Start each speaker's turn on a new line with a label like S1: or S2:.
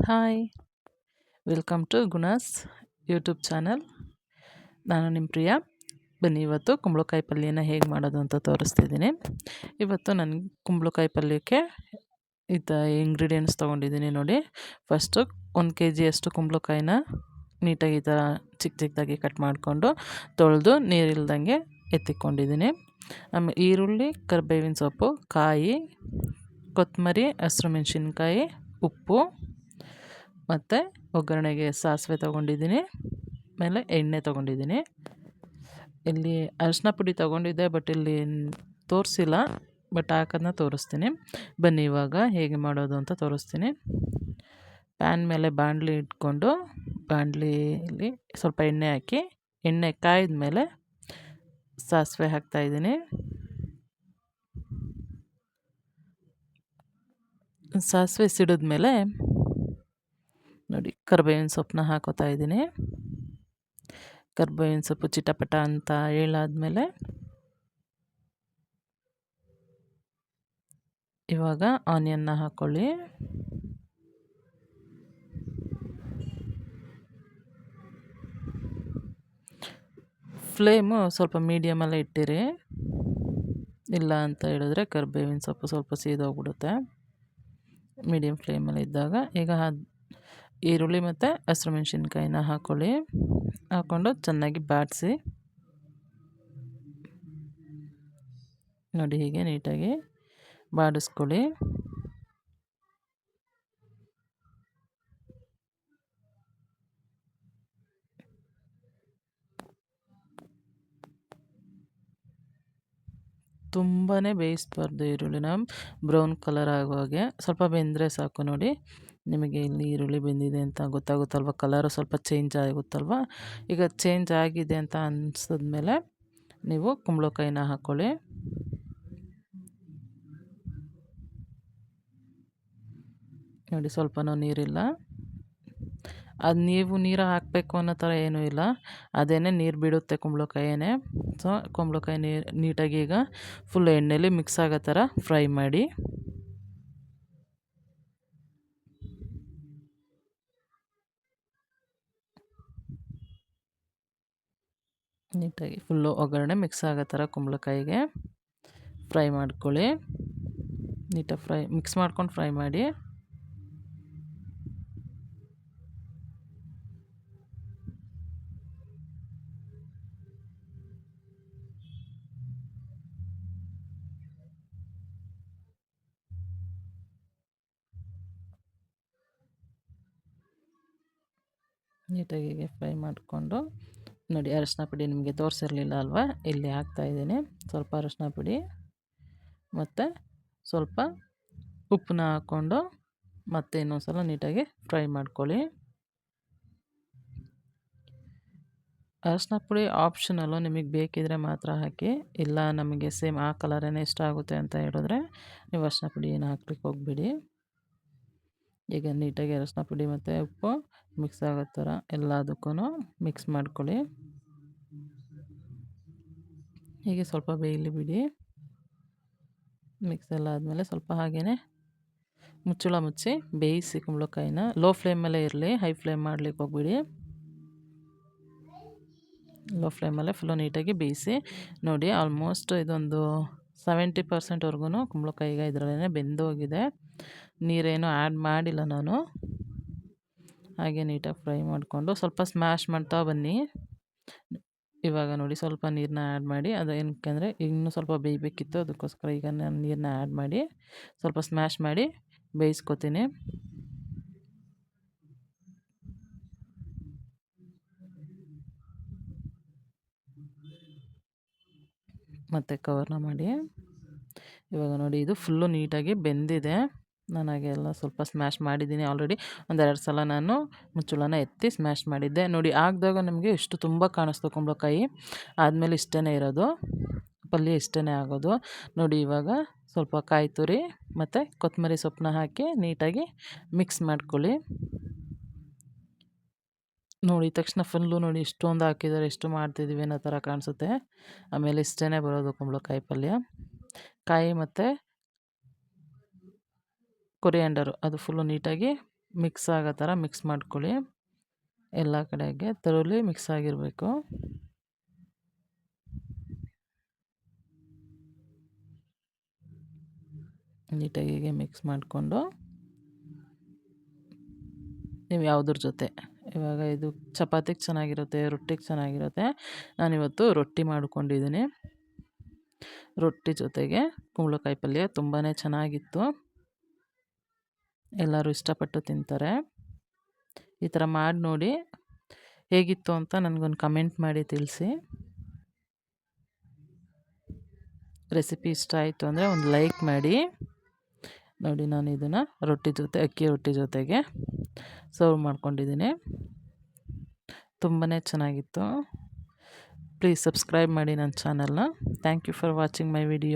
S1: Hi, welcome to Gunas YouTube channel. ನಾನು ನಿಮ್ಮ ಪ್ರಿಯಾ. ಬನ್ನಿ, ಇವತ್ತು ಕುಂಬಳಕಾಯಿ ಪಲ್ಯನ ಹೇಗೆ ಮಾಡೋದು ಅಂತ ತೋರಿಸ್ತಿದ್ದೀನಿ. ಇವತ್ತು ನಾನು ಕುಂಬಳಕಾಯಿ ಪಲ್ಯಕ್ಕೆ ಇಂಗ್ರೀಡಿಯೆಂಟ್ಸ್ ತೊಗೊಂಡಿದ್ದೀನಿ ನೋಡಿ. ಫಸ್ಟು 1 kg ಅಷ್ಟು ಕುಂಬಳಕಾಯಿನ ನೀಟಾಗಿ ಈ ಥರ ಚಿಕ್ಕ ಚಿಕ್ಕದಾಗಿ ಕಟ್ ಮಾಡಿಕೊಂಡು ತೊಳೆದು ನೀರಿಲ್ದಂಗೆ ಎತ್ತಿಕೊಂಡಿದ್ದೀನಿ. ಆಮೇಲೆ ಈರುಳ್ಳಿ, ಕರಿಬೇವಿನ ಸೊಪ್ಪು, ಕಾಯಿ, ಕೊತ್ತಂಬರಿ, ಹಸಿರು ಮೆಣಸಿನ್ಕಾಯಿ, ಉಪ್ಪು ಮತ್ತು ಒಗ್ಗರಣೆಗೆ ಸಾಸಿವೆ ತೊಗೊಂಡಿದ್ದೀನಿ. ಆಮೇಲೆ ಎಣ್ಣೆ ತೊಗೊಂಡಿದ್ದೀನಿ. ಇಲ್ಲಿ ಅರಿಶಿನ ಪುಡಿ ತೊಗೊಂಡಿದ್ದೆ, ಬಟ್ ಇಲ್ಲಿ ತೋರಿಸಿಲ್ಲ, ಬಟ್ ಹಾಕೋದನ್ನ ತೋರಿಸ್ತೀನಿ. ಬನ್ನಿ ಇವಾಗ ಹೇಗೆ ಮಾಡೋದು ಅಂತ ತೋರಿಸ್ತೀನಿ. ಪ್ಯಾನ್ ಮೇಲೆ ಬಾಣಲಿ ಇಟ್ಕೊಂಡು ಬಾಣಲಿಲಿ ಸ್ವಲ್ಪ ಎಣ್ಣೆ ಹಾಕಿ, ಎಣ್ಣೆ ಕಾಯ್ದ ಮೇಲೆ ಸಾಸಿವೆ ಹಾಕ್ತಾಯಿದ್ದೀನಿ. ಸಾಸಿವೆ ಸಿಡಿದ್ಮೇಲೆ ನೋಡಿ ಕರಿಬೇವಿನ ಸೊಪ್ಪನ್ನ ಹಾಕೋತಾ ಇದ್ದೀನಿ. ಕರಿಬೇವಿನ ಸೊಪ್ಪು ಚಿಟಪಟ ಅಂತ ಹೇಳಾದ್ಮೇಲೆ ಇವಾಗ ಆನಿಯನ್ನ ಹಾಕ್ಕೊಳ್ಳಿ. ಫ್ಲೇಮು ಸ್ವಲ್ಪ ಮೀಡಿಯಮಲ್ಲೇ ಇಟ್ಟಿರಿ, ಇಲ್ಲ ಅಂತ ಹೇಳಿದ್ರೆ ಕರಿಬೇವಿನ ಸೊಪ್ಪು ಸ್ವಲ್ಪ ಸೀದೋಗ್ಬಿಡುತ್ತೆ. ಮೀಡಿಯಮ್ ಫ್ಲೇಮಲ್ಲಿ ಇದ್ದಾಗ ಈಗ ಈರುಳ್ಳಿ ಮತ್ತು ಹಸಿರು ಮೆಣಸಿನ್ಕಾಯಿನ ಹಾಕ್ಕೊಳ್ಳಿ. ಹಾಕ್ಕೊಂಡು ಚೆನ್ನಾಗಿ ಬಾಡಿಸಿ ನೋಡಿ, ಹೀಗೆ ನೀಟಾಗಿ ಬಾಡಿಸ್ಕೊಳ್ಳಿ. ತುಂಬಾ ಬೇಯಿಸ್ಬಾರ್ದು ಈರುಳ್ಳಿನ, ಬ್ರೌನ್ ಕಲರ್ ಆಗುವಾಗೆ ಸ್ವಲ್ಪ ಬೆಂದರೆ ಸಾಕು. ನೋಡಿ, ನಿಮಗೆ ಇಲ್ಲಿ ಈರುಳ್ಳಿ ಬೆಂದಿದೆ ಅಂತ ಗೊತ್ತಾಗುತ್ತಲ್ವ, ಕಲರು ಸ್ವಲ್ಪ ಚೇಂಜ್ ಆಗುತ್ತಲ್ವ. ಈಗ ಚೇಂಜ್ ಆಗಿದೆ ಅಂತ ಅನಿಸಿದ್ಮೇಲೆ ನೀವು ಕುಂಬಳಕಾಯಿನ ಹಾಕ್ಕೊಳ್ಳಿ. ನೋಡಿ, ಸ್ವಲ್ಪನೂ ನೀರಿಲ್ಲ. ಅದು ನೀವು ನೀರು ಹಾಕಬೇಕು ಅನ್ನೋ ಥರ ಏನೂ ಇಲ್ಲ, ಅದೇನೇ ನೀರು ಬಿಡುತ್ತೆ ಕುಂಬಳಕಾಯಿನೇ. ಸೊ ಕುಂಬಳಕಾಯಿ ನೀಟಾಗಿ ಈಗ ಫುಲ್ ಎಣ್ಣೆಲಿ ಮಿಕ್ಸ್ ಆಗೋ ಥರ ಫ್ರೈ ಮಾಡಿ. ನೀಟಾಗಿ ಫುಲ್ಲು ಒಗ್ಗರಣೆ ಮಿಕ್ಸ್ ಆಗೋ ಥರ ಕುಂಬಳಕಾಯಿಗೆ ಫ್ರೈ ಮಾಡ್ಕೊಳ್ಳಿ. ನೀಟಾಗಿ ಮಿಕ್ಸ್ ಮಾಡ್ಕೊಂಡು ಫ್ರೈ ಮಾಡಿ. ನೀಟಾಗಿ ಫ್ರೈ ಮಾಡಿಕೊಂಡು ನೋಡಿ, ಅರಿಶಿನ ಪುಡಿ ನಿಮಗೆ ತೋರಿಸಿರಲಿಲ್ಲ ಅಲ್ವಾ, ಇಲ್ಲಿ ಹಾಕ್ತಾಯಿದ್ದೀನಿ. ಸ್ವಲ್ಪ ಅರಿಶಿನ ಪುಡಿ ಮತ್ತು ಸ್ವಲ್ಪ ಉಪ್ಪನ್ನ ಹಾಕ್ಕೊಂಡು ಮತ್ತೆ ಇನ್ನೊಂದು ಸಲ ನೀಟಾಗಿ ಫ್ರೈ ಮಾಡ್ಕೊಳ್ಳಿ. ಅರಿಶಿನ ಪುಡಿ ಆಪ್ಷನಲ್ಲು, ನಿಮಗೆ ಬೇಕಿದ್ರೆ ಮಾತ್ರ ಹಾಕಿ, ಇಲ್ಲ ನಮಗೆ ಸೇಮ್ ಆ ಕಲರೇ ಇಷ್ಟ ಆಗುತ್ತೆ ಅಂತ ಹೇಳಿದ್ರೆ ನೀವು ಅರಿಶಿನ ಪುಡಿ ಏನು ಹಾಕ್ಲಿಕ್ಕೆ ಹೋಗ್ಬೇಡಿ. ಈಗ ನೀಟಾಗಿ ಅರಿಶಿನ ಪುಡಿ ಮತ್ತು ಉಪ್ಪು ಮಿಕ್ಸ್ ಆಗೋ ಥರ ಎಲ್ಲದಕ್ಕೂ ಮಿಕ್ಸ್ ಮಾಡ್ಕೊಳ್ಳಿ. ಹೀಗೆ ಸ್ವಲ್ಪ ಬೇಯಲಿ ಬಿಡಿ. ಮಿಕ್ಸ್ ಎಲ್ಲ ಆದಮೇಲೆ ಸ್ವಲ್ಪ ಹಾಗೇ ಮುಚ್ಚಳ ಮುಚ್ಚಿ ಬೇಯಿಸಿ ಕುಂಬಳಕಾಯಿನ. ಲೋ ಫ್ಲೇಮಲ್ಲೇ ಇರಲಿ, ಹೈ ಫ್ಲೇಮ್ ಮಾಡಲಿಕ್ಕೆ ಹೋಗ್ಬಿಡಿ. ಲೋ ಫ್ಲೇಮಲ್ಲೇ ಫುಲ್ಲು ನೀಟಾಗಿ ಬೇಯಿಸಿ. ನೋಡಿ, ಆಲ್ಮೋಸ್ಟ್ ಇದೊಂದು 70% ಕುಂಬಳಕಾಯಿಗೆ ಇದರಲ್ಲೇ ಬೆಂದೋಗಿದೆ. ನೀರೇನು ಆ್ಯಡ್ ಮಾಡಿಲ್ಲ ನಾನು. ಹಾಗೆ ನೀಟಾಗಿ ಫ್ರೈ ಮಾಡಿಕೊಂಡು ಸ್ವಲ್ಪ ಸ್ಮ್ಯಾಶ್ ಮಾಡ್ತಾ ಬನ್ನಿ. ಇವಾಗ ನೋಡಿ, ಸ್ವಲ್ಪ ನೀರನ್ನ ಆ್ಯಡ್ ಮಾಡಿ, ಅದು ಏನಕ್ಕೆ ಅಂದರೆ ಇನ್ನೂ ಸ್ವಲ್ಪ ಬೇಯಬೇಕಿತ್ತು, ಅದಕ್ಕೋಸ್ಕರ ಈಗ ನಾನು ನೀರನ್ನ ಆ್ಯಡ್ ಮಾಡಿ ಸ್ವಲ್ಪ ಸ್ಮ್ಯಾಶ್ ಮಾಡಿ ಬೇಯಿಸ್ಕೊತೀನಿ. ಮತ್ತು ಕವರ್ನ ಮಾಡಿ. ಇವಾಗ ನೋಡಿ, ಇದು ಫುಲ್ಲು ನೀಟಾಗಿ ಬೆಂದಿದೆ. ನಾನು ಹಾಗೆ ಎಲ್ಲ ಸ್ವಲ್ಪ ಸ್ಮ್ಯಾಶ್ ಮಾಡಿದ್ದೀನಿ ಆಲ್ರೆಡಿ. 1-2 ಸಲ ನಾನು ಮುಚ್ಚಳನ ಎತ್ತಿ ಸ್ಮ್ಯಾಶ್ ಮಾಡಿದ್ದೆ. ನೋಡಿ, ಹಾಕಿದಾಗ ನಮಗೆ ಇಷ್ಟು ತುಂಬ ಕಾಣಿಸ್ತು ಕುಂಬಳಕಾಯಿ. ಆದಮೇಲೆ ಇಷ್ಟೇ ಇರೋದು ಪಲ್ಯ, ಇಷ್ಟೇ ಆಗೋದು. ನೋಡಿ, ಇವಾಗ ಸ್ವಲ್ಪ ಕಾಯಿ ತುರಿ ಮತ್ತು ಕೊತ್ತಂಬರಿ ಸೊಪ್ಪನ್ನ ಹಾಕಿ ನೀಟಾಗಿ ಮಿಕ್ಸ್ ಮಾಡ್ಕೊಳ್ಳಿ. ನೋಡಿ, ತಕ್ಷಣ ಫುಲ್ಲು ನೋಡಿ ಇಷ್ಟೊಂದು ಹಾಕಿದ್ದಾರೆ, ಎಷ್ಟು ಮಾಡ್ತಿದ್ದೀವಿ ಅನ್ನೋ ಥರ ಕಾಣಿಸುತ್ತೆ. ಆಮೇಲೆ ಇಷ್ಟೇ ಬರೋದು ಕುಂಬಳಕಾಯಿ ಪಲ್ಯ. ಕಾಯಿ ಮತ್ತು ಕೊರಿಯಾಂಡರು ಅದು ಫುಲ್ಲು ನೀಟಾಗಿ ಮಿಕ್ಸ್ ಆಗೋ ಥರ ಮಿಕ್ಸ್ ಮಾಡ್ಕೊಳ್ಳಿ. ಎಲ್ಲ ಕಡೆಗೆ ತರೋಲಿ ಮಿಕ್ಸ್ ಆಗಿರಬೇಕು. ನೀಟಾಗಿ ಹೀಗೆ ಮಿಕ್ಸ್ ಮಾಡಿಕೊಂಡು ನೀವು ಯಾವುದ್ರ ಜೊತೆ ಇವಾಗ ಇದು ಚಪಾತಿಗೆ ಚೆನ್ನಾಗಿರುತ್ತೆ, ರೊಟ್ಟಿಗೆ ಚೆನ್ನಾಗಿರುತ್ತೆ. ನಾನಿವತ್ತು ರೊಟ್ಟಿ ಮಾಡ್ಕೊಂಡಿದ್ದೀನಿ. ರೊಟ್ಟಿ ಜೊತೆಗೆ ಕುಂಬಳಕಾಯಿ ಪಲ್ಯ ತುಂಬಾ ಚೆನ್ನಾಗಿತ್ತು. ಎಲ್ಲರೂ ಇಷ್ಟಪಟ್ಟು ತಿಂತಾರೆ. ಈ ಥರ ಮಾಡಿ ನೋಡಿ ಹೇಗಿತ್ತು ಅಂತ ನನಗೊಂದು ಕಮೆಂಟ್ ಮಾಡಿ ತಿಳಿಸಿ. ರೆಸಿಪಿ ಇಷ್ಟ ಆಯಿತು ಅಂದರೆ ಒಂದು ಲೈಕ್ ಮಾಡಿ. ನೋಡಿ ನಾನು ಇದನ್ನು ರೊಟ್ಟಿ ಜೊತೆ ಅಕ್ಕಿ ರೊಟ್ಟಿ ಜೊತೆಗೆ ಸರ್ವ್ ಮಾಡ್ಕೊಂಡಿದ್ದೀನಿ. ತುಂಬಾ ಚೆನ್ನಾಗಿತ್ತು. ಪ್ಲೀಸ್ ಸಬ್ಸ್ಕ್ರೈಬ್ ಮಾಡಿ ನನ್ನ ಚಾನಲ್ನ. Thank you for watching my video.